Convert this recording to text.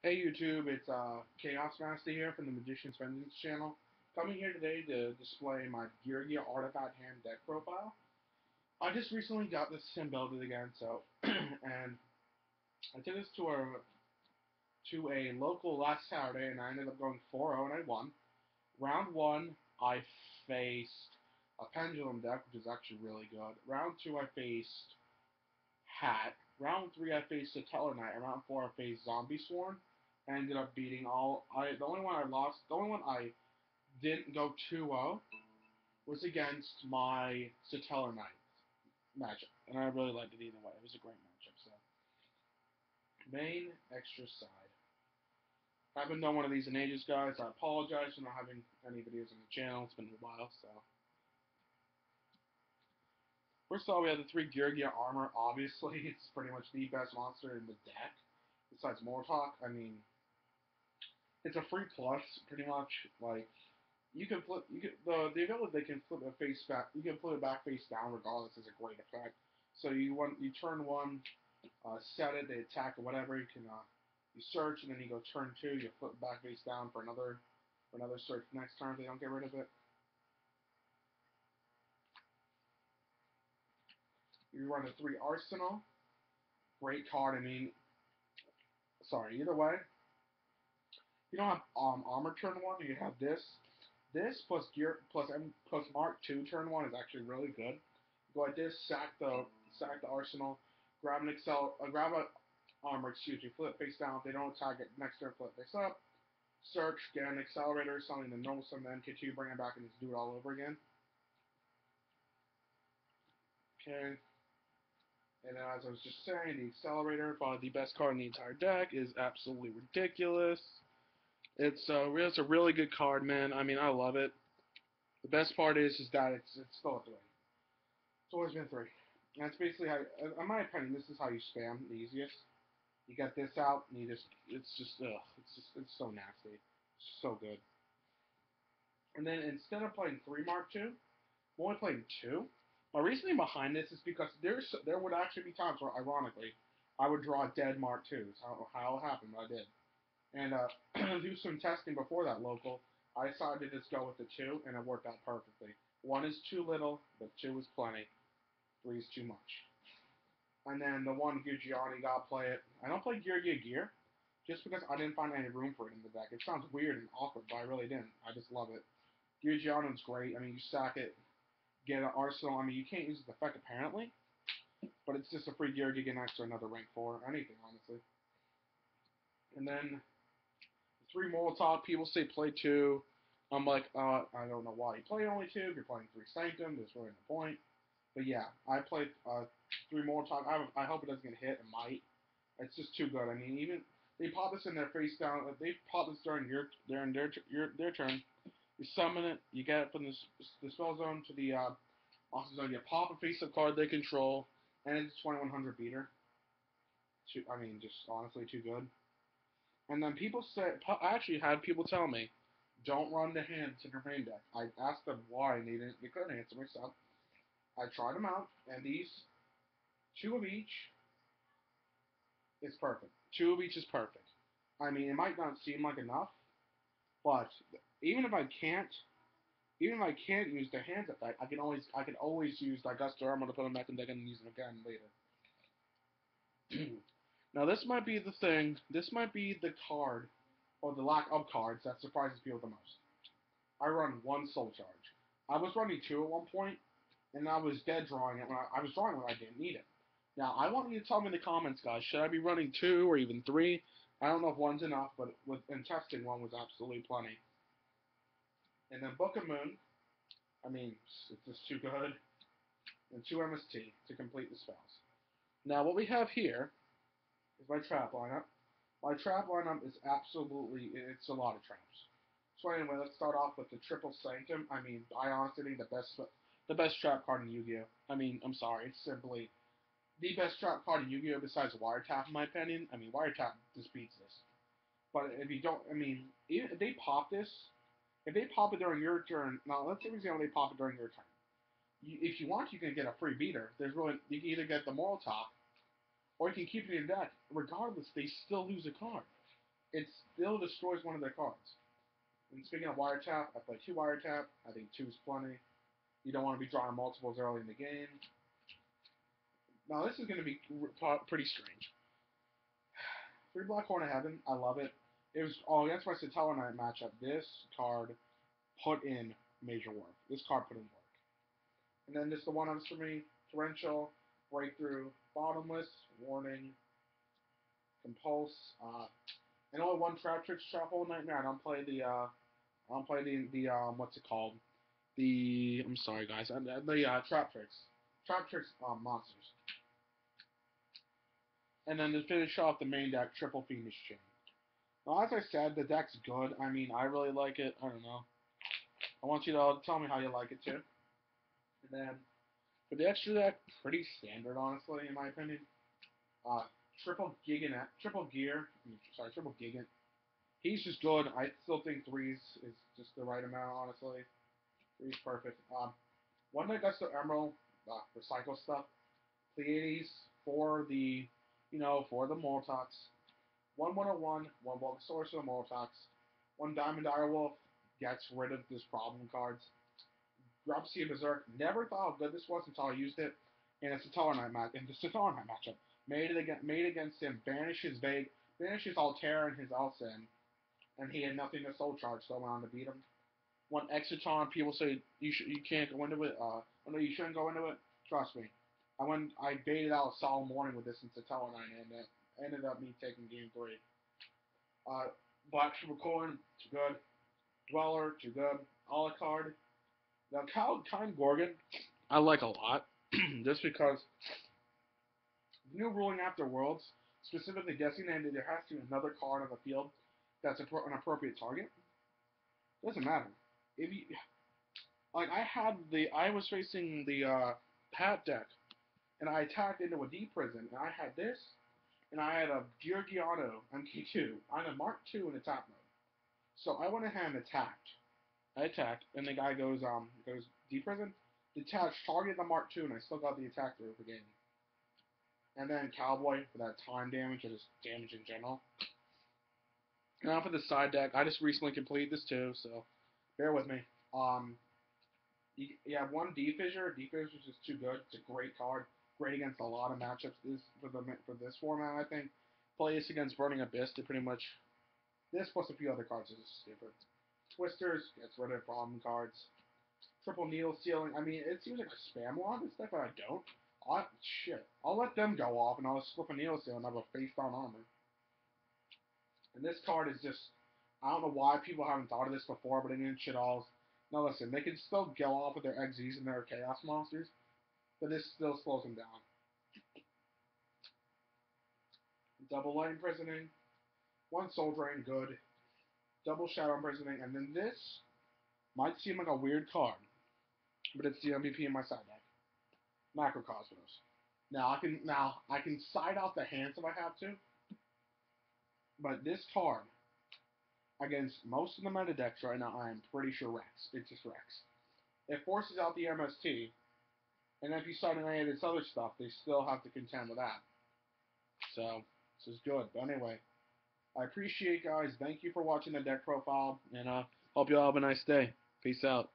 Hey YouTube, it's Chaos Master here from the Magician's Vengeance channel. Coming here today to display my Geargia Artifact Hand deck profile. I just recently got this sim builded again, so and I took this to a local last Saturday, and I ended up going 4-0 and I won. Round one, I faced a Pendulum deck, which is actually really good. Round two, I faced Hat. Round three, I faced a Teller Knight. And round four, I faced Zombie Swarm. I ended up beating all. The only one I lost, the only one I didn't go 2-0 was against my Satellar Knight matchup, and I really liked it either way. It was a great matchup. So, main extra side. I haven't done one of these in ages, guys. I apologize for not having any videos on the channel. It's been a while. So, first of all, we have the 3 Geargia armor. Obviously, it's pretty much the best monster in the deck, besides Mortalk. I mean, it's a free plus, pretty much. Like, you can flip. You can the ability they can flip it face back. You can flip it back face down regardless is a great effect. So you turn one, set it, they attack or whatever. You can you search and then you go turn two. You flip it back face down for another search next turn if they don't get rid of it. You run a 3 arsenal. Great card. I mean, sorry. Either way, you don't have armor turn one. You have this. This plus gear plus Mark 2 turn one is actually really good. Go like this, sack the arsenal, grab an grab a armor, excuse me, flip it face down. If they don't attack it next turn, flip it face up. Search, get an accelerator, something the normal summon the MK2, bring it back and just do it all over again. Okay. And then as I was just saying, the accelerator, probably the best card in the entire deck, is absolutely ridiculous. It's a really good card, man. I mean, I love it. The best part is that it's still a 3. It's always been 3. And that's basically how, in my opinion, this is how you spam the easiest. You get this out, and it's so nasty. It's so good. And then instead of playing 3 Mark 2, I'm only playing 2. My reasoning behind this is because there would actually be times where, ironically, I would draw dead Mark 2s. I don't know how it happened, but I did. And do some testing before that local. I decided to just go with the 2, and it worked out perfectly. 1 is too little, but 2 is plenty. 3 is too much. And then the one Geargia, you gotta play it. I don't play Geargia Gear, just because I didn't find any room for it in the deck. It sounds weird and awkward, but I really didn't. I just love it. Geargiana's great. I mean, you sack it, get an arsenal. I mean, you can't use the effect apparently, but it's just a free Geargia get next to another rank 4, anything, honestly. And then 3 Molotov, people say play 2. I'm like, I don't know why you play only 2. If you're playing 3 Sanctum, there's really no point. But yeah, I played 3 Molotov. I hope it doesn't get hit. It might. It's just too good. I mean, even they pop this in their face down. They pop this during their turn. You summon it. You get it from the spell zone to the awesome zone. You pop a face up card they control, and it's a 2100 beater. I mean, just honestly too good. And then people say, I actually had people tell me, don't run the hands in your main deck. I asked them why, and they couldn't answer me. So I tried them out, and these 2 of each is perfect. 2 of each is perfect. I mean, it might not seem like enough, but even if I can't, even if I can't use the hands effect, I can always use the Augusta Armor to put them back in deck and use them again later. Now this might be the thing. This might be the card, or the lack of cards, that surprises people the most. I run 1 Soul Charge. I was running 2 at one point, and I was dead drawing it when I was drawing when I didn't need it. Now I want you to tell me in the comments, guys. Should I be running 2 or even 3? I don't know if 1's enough, but in testing, 1 was absolutely plenty. And then Book of Moon, I mean, it's just too good. And 2 MST to complete the spells. Now, what we have here is my trap lineup. My trap lineup is absolutely, it's a lot of traps. So anyway, let's start off with the Triple Sanctum. I mean, I honestly think the best trap card in Yu-Gi-Oh! I mean, I'm sorry, it's simply the best trap card in Yu-Gi-Oh! Besides Wiretap, in my opinion. I mean, Wiretap just beats this. But if you don't, I mean, if they pop this, if they pop it during your turn, now let's say for example they pop it during your turn. If you want, you can get a free beater. You can either get the Moral Top, or you can keep it in your deck. Regardless, they still lose a card. it still destroys one of their cards. And speaking of wiretap, I play 2 wiretap. I think 2 is plenty. You don't want to be drawing multiples early in the game. Now this is going to be pretty strange. 3 Black Horn of Heaven, I love it. It was against my Satella Knight matchup. This card put in major work. This card put in work. And then just the one-ups for me: Torrential, Breakthrough, Bottomless, Warning, Compulse, and only one Trap Tricks Shuffle Nightmare. I don't play the what's it called? I'm sorry guys, the Trap Tricks. Trap Tricks monsters. And then to finish off the main deck, Triple Fiendish Chain. Now, as I said, the deck's good. I mean, I really like it. I don't know. I want you to tell me how you like it too. And then for the extra deck, pretty standard, honestly, in my opinion. Uh, Triple Gear. Sorry, Triple Gigant. He's just good. I still think threes is just the right amount, honestly. Three's perfect. One that gets the Emerald, recycle stuff. Pleiades for for the Mortox. 1/101, one Bulbasaurus for the Mortox. One Diamond Direwolf gets rid of this problem cards. Grubsy Berserk. Never thought how good this was until I used it in a Satella Knight match. In the Satella Knight matchup, made against him. Banishes Altair and his Alcin, and he had nothing to soul charge, so I went on to beat him. One Exciton. People say you can't go into it. No, you shouldn't go into it. Trust me. I baited out a Solemn Warning with this in Satella Knight, and it ended up me taking game 3. Black Triple Coin, too good. Dweller, too good. Alucard. Now, Kind Gorgon, I like a lot, just because the new ruling after Worlds, specifically designated there has to be another card on the field that's an appropriate target. Doesn't matter. If you I was facing the Hat deck, and I attacked into a D prison, and I had this, and I had a Geargia MK2. I had a Mark II in attack mode. So I went ahead and attacked. I attacked, and the guy goes D prison, detached, targeted the Mark II, and I still got the attack through the game. And then Cowboy for that time damage or just damage in general. Now for the side deck, I just recently completed this too, so bear with me. You have one D-Fissure. D-Fissure is just too good. It's a great card. Great against a lot of matchups for this format, I think. Plays against Burning Abyss to pretty much this plus a few other cards is stupid. Twisters gets rid of problem cards. Triple Needle Sealing. I mean, it seems like I spam a lot of this stuff, but I don't. I'll let them go off, and I'll just flip a Needle Seal and have a face-down armor. And this card is just, I don't know why people haven't thought of this before, but in shit alls. Now listen, they can still go off with their XZs and their Chaos Monsters, but this still slows them down. Double Light Imprisoning, one Soul Drain, good. Double Shadow Imprisoning, and then this might seem like a weird card, but it's the MVP in my side deck. Macrocosmos. Now I can side out the hands if I have to, but this card against most of the meta decks right now, I am pretty sure Rex. It's just Rex. It forces out the MST, and if you side any of this other stuff, they still have to contend with that. So this is good. But anyway, I appreciate guys. Thank you for watching the deck profile, and hope you all have a nice day. Peace out.